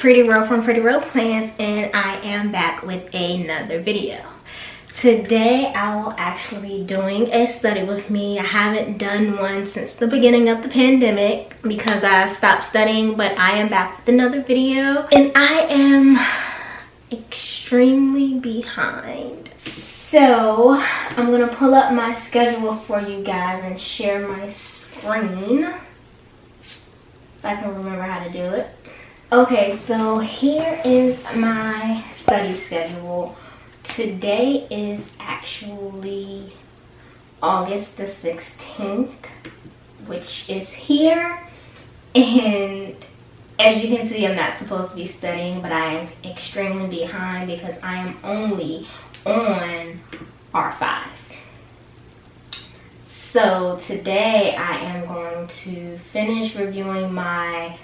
Pretty Real from Pretty Real Plans, and I am back with another video. Today I will actually be doing a study with me. I haven't done one since the beginning of the pandemic because I stopped studying, but I am back with another video and I am extremely behind. So I'm gonna pull up my schedule for you guys and share my screen if I can remember how to do it. Okay, so here is my study schedule. Today is actually August the 16th, which is here. And as you can see, I'm not supposed to be studying, but I am extremely behind because I am only on R5. So today I am going to finish reviewing my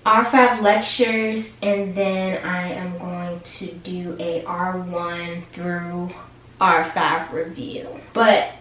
R5 lectures, and then I am going to do a R1 through R5 review. But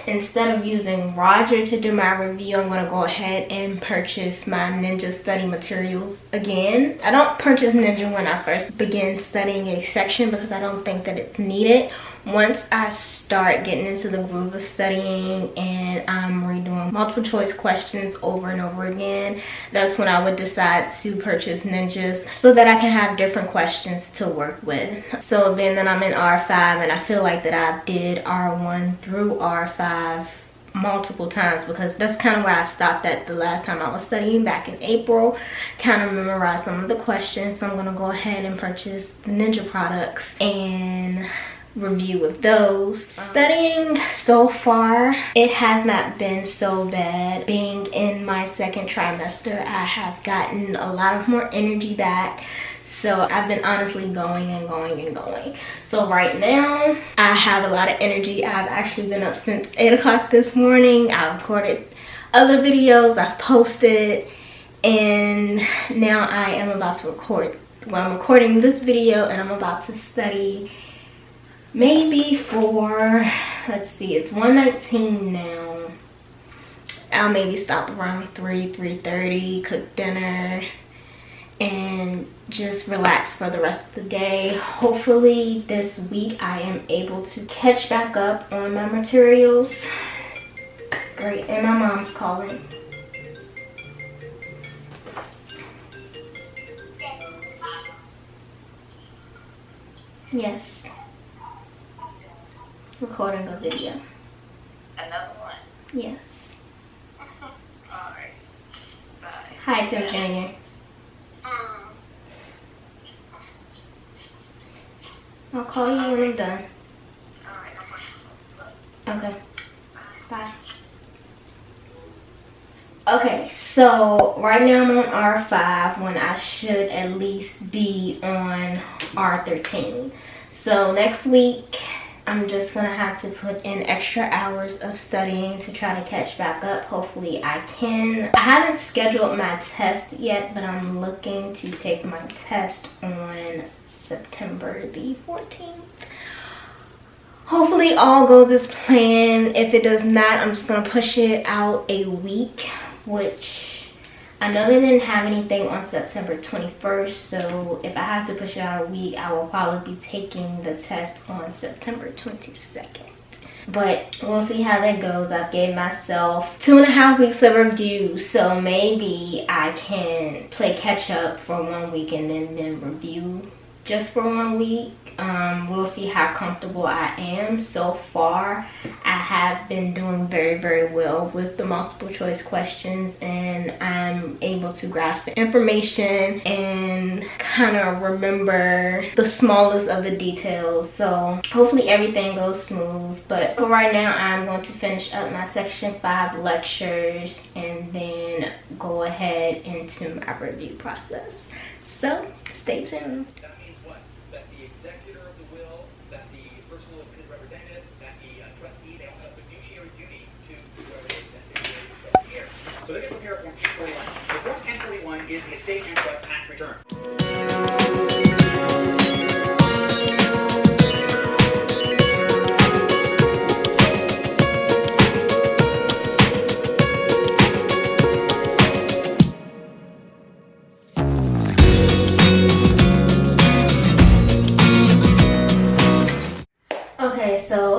instead of using Roger to do my review, I'm going to go ahead and purchase my Ninja study materials again. I don't purchase Ninja when I first begin studying a section because I don't think that it's needed. Once I start getting into the groove of studying and I'm redoing multiple choice questions over and over again, that's when I would decide to purchase Ninjas so that I can have different questions to work with. So then I'm in R5 and I feel like that I did R1 through R5 multiple times because that's kind of where I stopped at the last time I was studying back in April. Kind of memorized some of the questions, so I'm going to go ahead and purchase the Ninja products and review of those. Studying so far, it has not been so bad. Being in my second trimester, I have gotten a lot of more energy back. So I've been honestly going and going and going. So right now, I have a lot of energy. I've actually been up since 8 o'clock this morning. I've recorded other videos, I've posted, and now I am about to record. Well, I'm recording this video and I'm about to study maybe for, let's see, it's 1:19 now. I'll maybe stop around 3:30, cook dinner, and just relax for the rest of the day. Hopefully this week I am able to catch back up on my materials. Great, and my mom's calling. Yes. Recording a video. Another one? Yes. Alright. Bye. Hi, Tim Jr. I'll call you when I'm done. Alright, Okay. Bye. Okay, so right now I'm on R5 when I should at least be on R13. So next week, I'm just gonna have to put in extra hours of studying to try to catch back up. Hopefully I can. I haven't scheduled my test yet, but I'm looking to take my test on September the 14th. Hopefully all goes as planned. If it does not, I'm just gonna push it out a week, which I know they didn't have anything on September 21st, so if I have to push it out a week, I will probably be taking the test on September 22nd. But we'll see how that goes. I've gave myself 2.5 weeks of review, so maybe I can play catch up for 1 week and then review just for 1 week. We'll see how comfortable I am. So far, I have been doing very, very well with the multiple choice questions, and I'm able to grasp the information and kind of remember the smallest of the details. So hopefully everything goes smooth. But for right now, I'm going to finish up my section 5 lectures and then go ahead into my review process. So stay tuned. That the executor of the will, that the personal appointed representative, that the trustee, they all have a fiduciary duty to whoever that beneficiary heirs. So they're going to prepare Form 1041. The Form 1041 is the estate and trust tax return.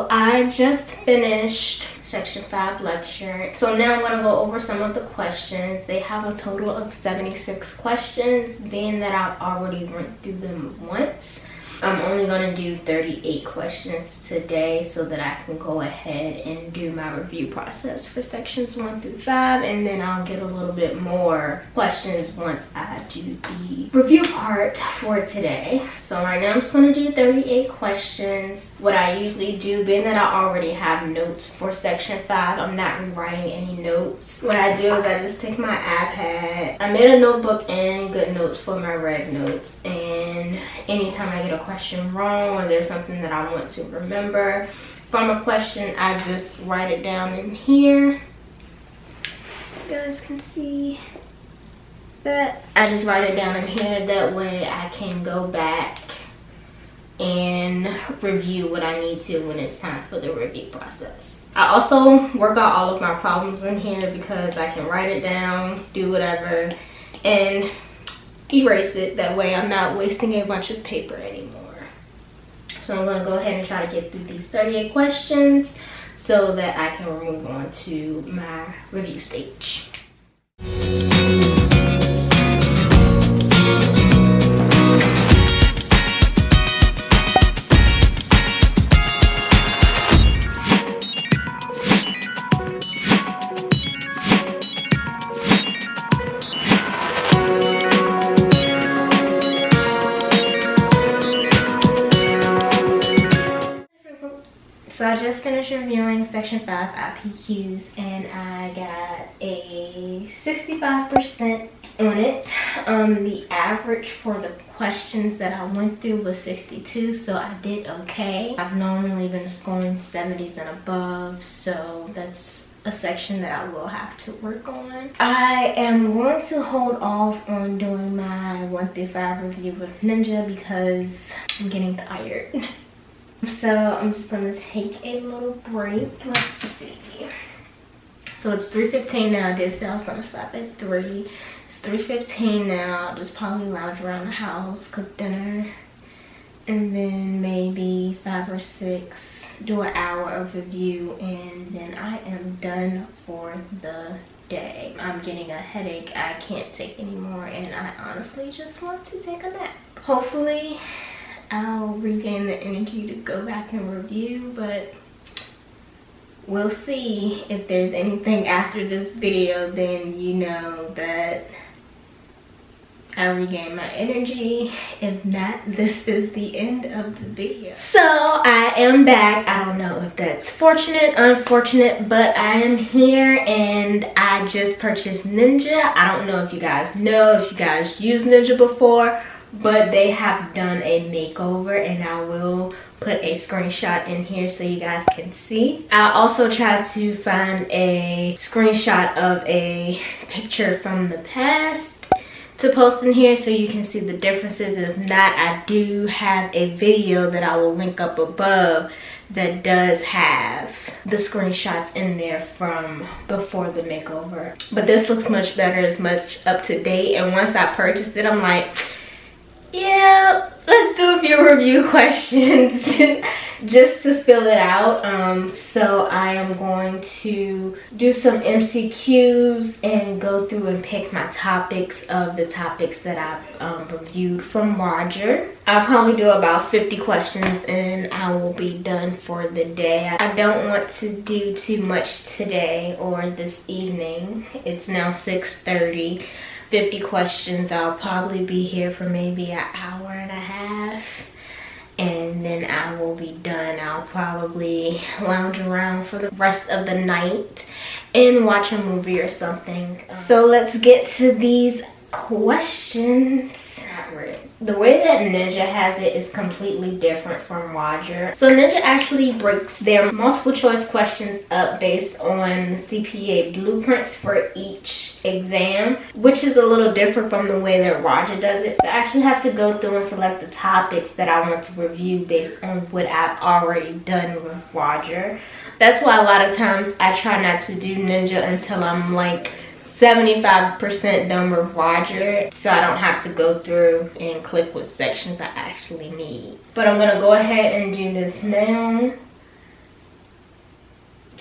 So I just finished section 5 lecture. So now I'm going to go over some of the questions. They have a total of 76 questions. Being that I've already went through them once, I'm only going to do 38 questions today so that I can go ahead and do my review process for sections 1 through 5, and then I'll get a little bit more questions once I do the review part for today. So right now I'm just going to do 38 questions. What I usually do, being that I already have notes for section 5, I'm not rewriting any notes. What I do is I just take my iPad. I made a notebook and good notes for my red notes, and anytime I get a question wrong or there's something that I want to remember from a question, I just write it down in here. You guys can see that. I just write it down in here, that way I can go back and review what I need to when it's time for the review process. I also work out all of my problems in here because I can write it down, do whatever, and erase it. That way I'm not wasting a bunch of paper anymore. So I'm going to go ahead and try to get through these 38 questions so that I can move on to my review stage. So I just finished reviewing section 5 IPQs and I got a 65% on it. The average for the questions that I went through was 62, so I did okay. I've normally been scoring 70s and above, so that's a section that I will have to work on. I am going to hold off on doing my 1 through 5 review with Ninja because I'm getting tired. So I'm just gonna take a little break. Let's see. So it's 3:15 now. I did say I was gonna stop at 3. It's 3:15 now. I'll just probably lounge around the house, cook dinner, and then maybe 5 or 6 do an hour of review, and then I am done for the day. I'm getting a headache. I can't take anymore, and I honestly just want to take a nap. Hopefully I'll regain the energy to go back and review, but we'll see. If there's anything after this video, then you know that I regain my energy. If not, this is the end of the video. So I am back. I don't know if that's fortunate, unfortunate, but I am here and I just purchased Ninja. I don't know if you guys know, if you guys used Ninja before, but they have done a makeover, and I will put a screenshot in here so you guys can see. I also tried to find a screenshot of a picture from the past to post in here so you can see the differences. If not, I do have a video that I will link up above that does have the screenshots in there from before the makeover. But this looks much better, it's much up to date, and once I purchased it, I'm like, yeah, let's do a few review questions just to fill it out. So I am going to do some MCQs and go through and pick my topics of the topics that I've reviewed from Roger. I'll probably do about 50 questions and I will be done for the day. I don't want to do too much today or this evening. It's now 6:30. 50 questions, I'll probably be here for maybe an hour and a half, and then I will be done. I'll probably lounge around for the rest of the night and watch a movie or something. So let's get to these questions. The way that Ninja has it is completely different from Roger. So Ninja actually breaks their multiple choice questions up based on the CPA blueprints for each exam, which is a little different from the way that Roger does it. So I actually have to go through and select the topics that I want to review based on what I've already done with Roger. That's why a lot of times I try not to do Ninja until I'm like 75% done with Roger, so I don't have to go through and click what sections I actually need. But I'm gonna go ahead and do this now.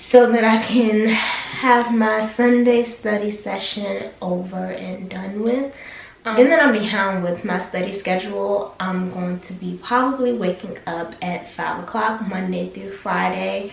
so that I can have my Sunday study session over and done with. And then I'm behind with my study schedule. I'm going to be probably waking up at 5 o'clock Monday through Friday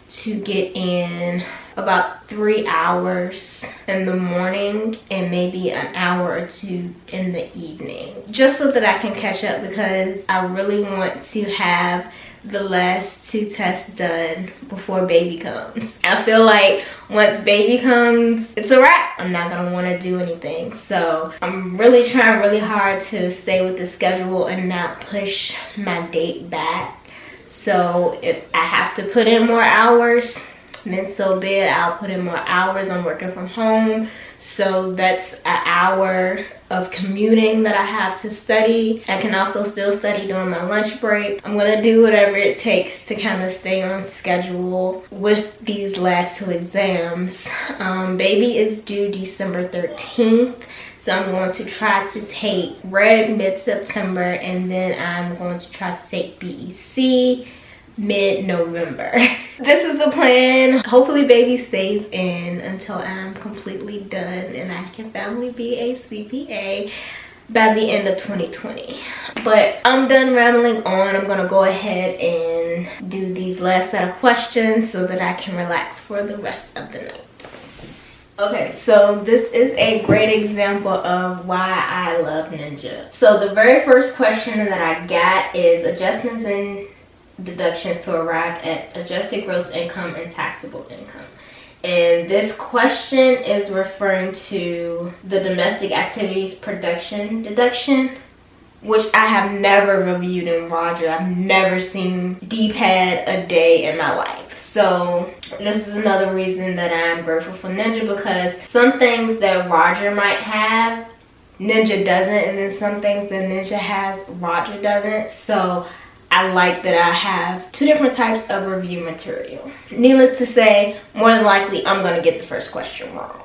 to get in about 3 hours in the morning and maybe an hour or 2 in the evening, just so that I can catch up, because I really want to have the last 2 tests done before baby comes. I feel like once baby comes, it's a wrap. I'm not gonna want to do anything. So I'm really trying really hard to stay with the schedule and not push my date back. So if I have to put in more hours, then so be it. I'll put in more hours. I'm working from home, so that's an hour of commuting that I have to study. I can also still study during my lunch break. I'm gonna do whatever it takes to kind of stay on schedule with these last 2 exams. Baby is due December 13th. So I'm going to try to take reg mid-September, and then I'm going to try to take BEC mid-November. This is the plan. Hopefully baby stays in until I'm completely done and I can finally be a CPA by the end of 2020. But I'm done rambling on. I'm gonna go ahead and do these last set of questions so that I can relax for the rest of the night. Okay, so this is a great example of why I love Ninja. So the very first question that I got is adjustments and deductions to arrive at adjusted gross income and taxable income. And this question is referring to the domestic activities production deduction, which I have never reviewed in Roger. I've never seen D-pad a day in my life. So this is another reason that I'm grateful for Ninja, because some things that Roger might have, Ninja doesn't, and then some things that Ninja has, Roger doesn't. So I like that I have 2 different types of review material. Needless to say, more than likely I'm gonna get the first question wrong.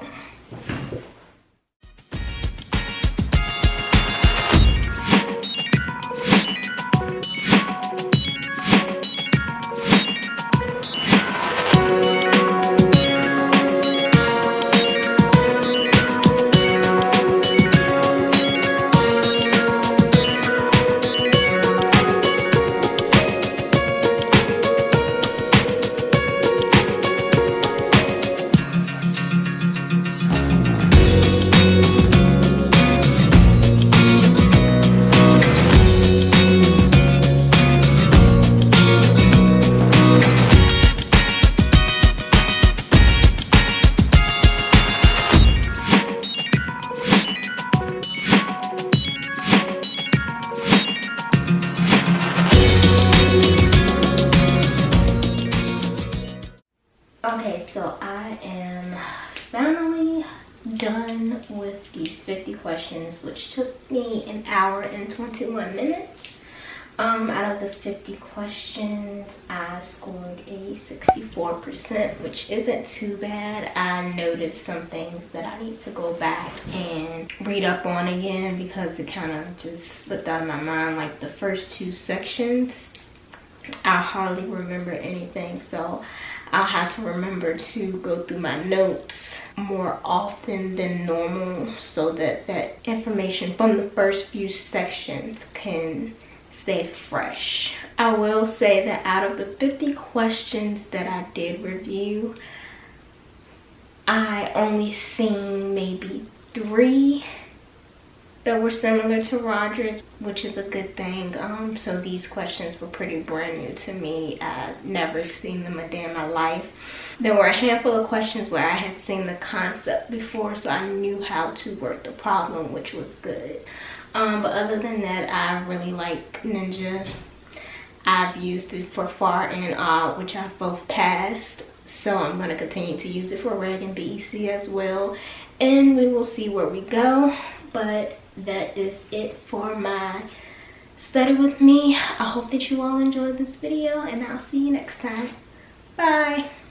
Okay, so I am finally done with these 50 questions, which took me 1 hour and 21 minutes. Out of the 50 questions, I scored a 64%, which isn't too bad. I noticed some things that I need to go back and read up on again, because it kind of just slipped out of my mind. Like the first 2 sections, I hardly remember anything, so I'll have to remember to go through my notes more often than normal, so that that information from the first few sections can stay fresh. I will say that out of the 50 questions that I did review, I only seen maybe 3 that were similar to Roger's, which is a good thing. So these questions were pretty brand new to me. I'd never seen them a day in my life. There were a handful of questions where I had seen the concept before, so I knew how to work the problem, which was good. But other than that, I really like Ninja. I've used it for FAR and ODD, which I've both passed. So I'm going to continue to use it for Reg and BEC as well. And we will see where we go. But that is it for my study with me. I hope that you all enjoyed this video, and I'll see you next time. Bye.